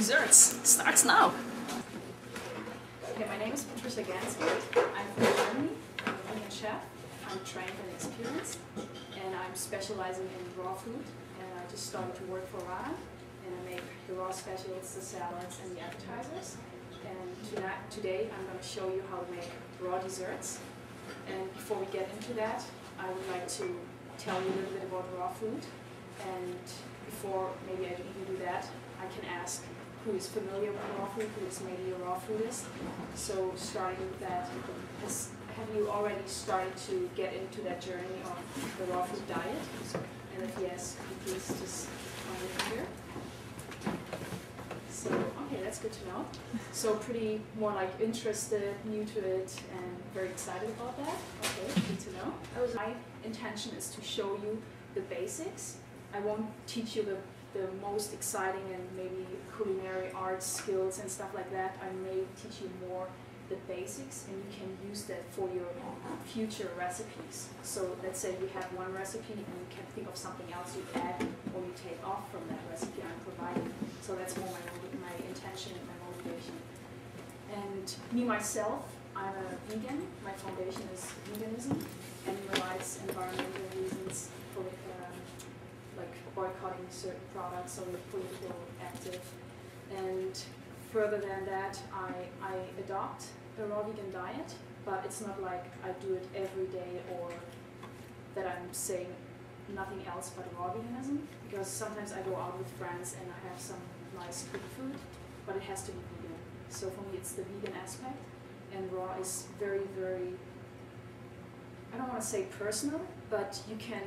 Desserts starts now. Okay, my name is Patricia Gansky. I'm from Germany. I'm a vegan chef. I'm trained and experienced, and I'm specializing in raw food. And I just started to work for Rana, and I make the raw specials, the salads, and the appetizers. And today I'm going to show you how to make raw desserts. And before we get into that, I would like to tell you a little bit about raw food. And before maybe I even do that, I can ask who is familiar with raw food, who is maybe a raw foodist. So starting with that, have you already started to get into that journey of the raw food diet? And if yes, could you please just find it here. So, okay, that's good to know. So pretty more like interested, new to it, and very excited about that. Okay, good to know. My intention is to show you the basics. I won't teach you the most exciting and maybe culinary arts skills and stuff like that. I may teach you more the basics, and you can use that for your future recipes. So let's say you have one recipe and you can think of something else you add or you take off from that recipe I'm providing. So that's more my intention and my motivation. And me myself, I'm a vegan. My foundation is veganism, animal rights, environmental reasons, like boycotting certain products or political active. And further than that, I adopt a raw vegan diet, but it's not like I do it every day or that I'm saying nothing else but raw veganism, because sometimes I go out with friends and I have some nice good food, but it has to be vegan. So for me it's the vegan aspect, and raw is very, very, I don't want to say personal, but you can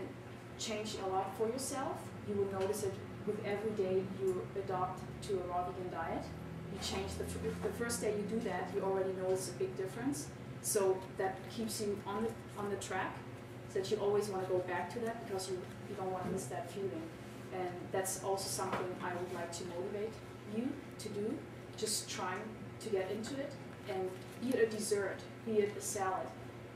change a lot for yourself. You will notice it with every day you adopt to a raw vegan diet. You change the first day you do that, you already notice a big difference. So that keeps you on the track, so that you always want to go back to that because you don't want to miss that feeling. And that's also something I would like to motivate you to do, just trying to get into it. And be it a dessert, be it a salad.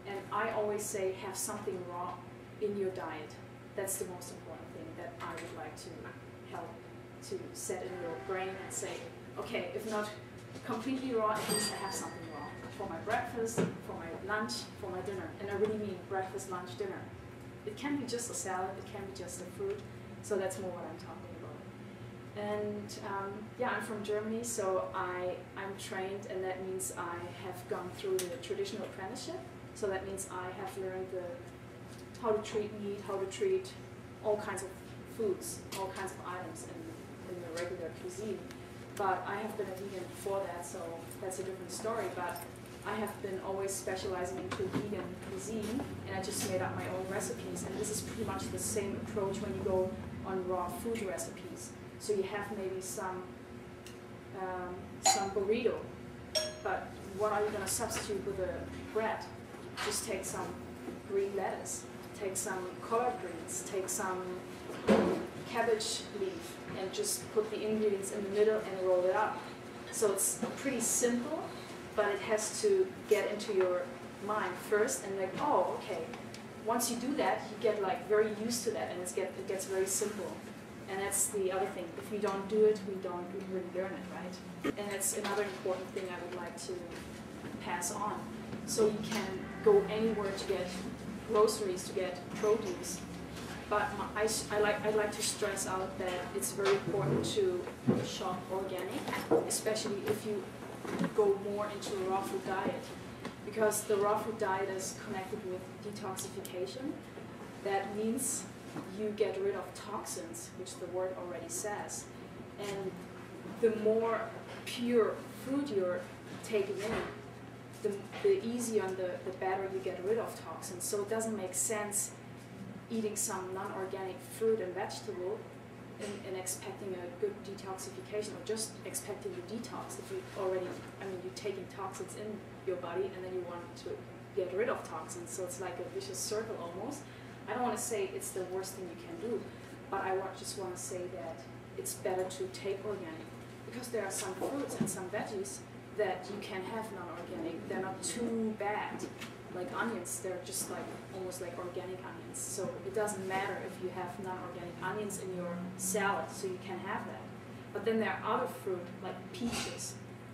And I always say have something raw in your diet. That's the most important thing that I would like to help to set in your brain and say, okay, if not completely raw, at least I have something raw for my breakfast, for my lunch, for my dinner. And I really mean breakfast, lunch, dinner. It can be just a salad, it can be just a fruit. So that's more what I'm talking about. And yeah, I'm from Germany, so I'm trained, and that means I have gone through the traditional apprenticeship. So that means I have learned how to treat meat, how to treat all kinds of foods, all kinds of items in the regular cuisine. But I have been a vegan before that, so that's a different story. But I have been always specializing into vegan cuisine, and I just made up my own recipes. And this is pretty much the same approach when you go on raw food recipes. So you have maybe some burrito, but what are you going to substitute with the bread? Just take some green lettuce, take some collard greens, take some cabbage leaf, and just put the ingredients in the middle and roll it up. So it's pretty simple, but it has to get into your mind first, and like, oh, okay. Once you do that, you get like very used to that, and it gets very simple. And that's the other thing. If we don't do it, we don't really learn it, right? And that's another important thing I would like to pass on. So you can go anywhere to get groceries, to get produce. But I'd like to stress out that it's very important to shop organic, especially if you go more into a raw food diet. Because the raw food diet is connected with detoxification. That means you get rid of toxins, which the word already says. And the more pure food you're taking in, the easier and the better you get rid of toxins. So it doesn't make sense eating some non-organic fruit and vegetable and expecting a good detoxification, or just expecting a detox if you already, you're taking toxins in your body and then you want to get rid of toxins. So it's like a vicious circle almost. I don't want to say it's the worst thing you can do, but I just want to say that it's better to take organic, because there are some fruits and some veggies that you can have non-organic. They're not too bad. Like onions, they're just like almost like organic onions. So it doesn't matter if you have non-organic onions in your salad, so you can have that. But then there are other fruit, like peaches,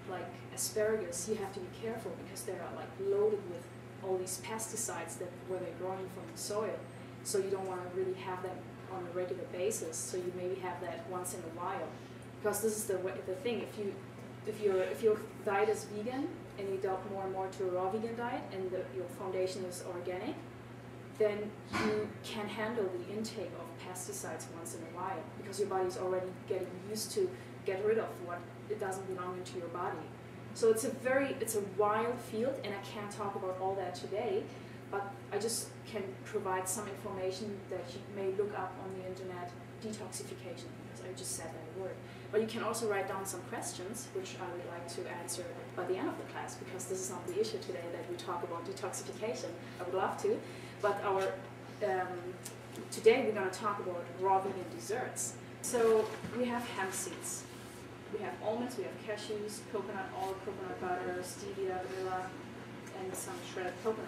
like asparagus. You have to be careful because they are like loaded with all these pesticides that where they're growing from the soil. So you don't want to really have them on a regular basis. So you maybe have that once in a while, because this is the thing. If your diet is vegan and you adopt more and more to a raw vegan diet, and your foundation is organic, then you can handle the intake of pesticides once in a while because your body is already getting used to get rid of what it doesn't belong into your body. So it's a wild field, and I can't talk about all that today, but I just can provide some information that you may look up on the internet. Detoxification, because I just said that word. But you can also write down some questions, which I would like to answer by the end of the class, because this is not the issue today that we talk about detoxification. I would love to, but today we're going to talk about raw vegan desserts. So we have hemp seeds, we have almonds, we have cashews, coconut oil, coconut butter, stevia, vanilla, and some shredded coconut.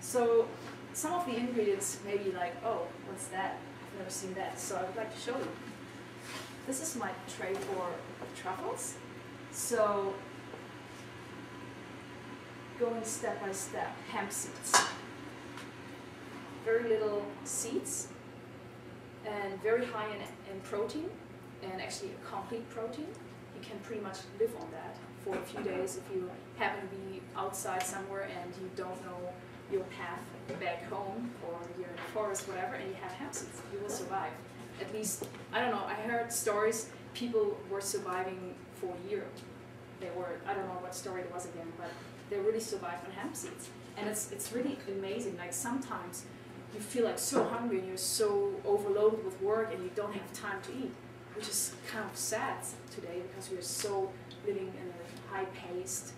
So some of the ingredients may be like, oh, what's that? I've never seen that. So I would like to show you. This is my tray for truffles. So going step by step, hemp seeds. Very little seeds and very high in protein, and actually a complete protein. You can pretty much live on that for a few days if you happen to be outside somewhere and you don't know your path back home, or you're in the forest, whatever, and you have hemp seeds. You will survive. At least, I don't know, I heard stories, people were surviving for a year. I don't know what story it was again, but they really survived on hemp seeds. And it's really amazing. Like sometimes you feel like so hungry and you're so overloaded with work and you don't have time to eat, which is kind of sad today because we're so living in a high-paced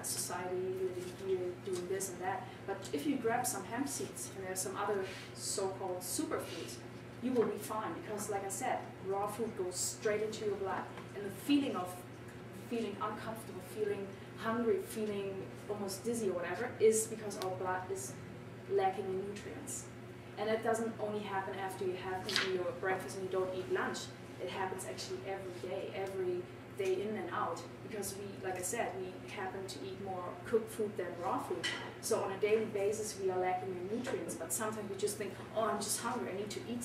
society, living here, doing this and that. But if you grab some hemp seeds and there's some other so-called superfoods, you will be fine, because like I said, raw food goes straight into your blood, and the feeling of feeling uncomfortable, feeling hungry, feeling almost dizzy or whatever is because our blood is lacking in nutrients. And it doesn't only happen after you have eaten your breakfast and you don't eat lunch. It happens actually every day in and out, because we, like I said, we happen to eat more cooked food than raw food. So on a daily basis we are lacking in nutrients, but sometimes we just think, oh, I'm just hungry, I need to eat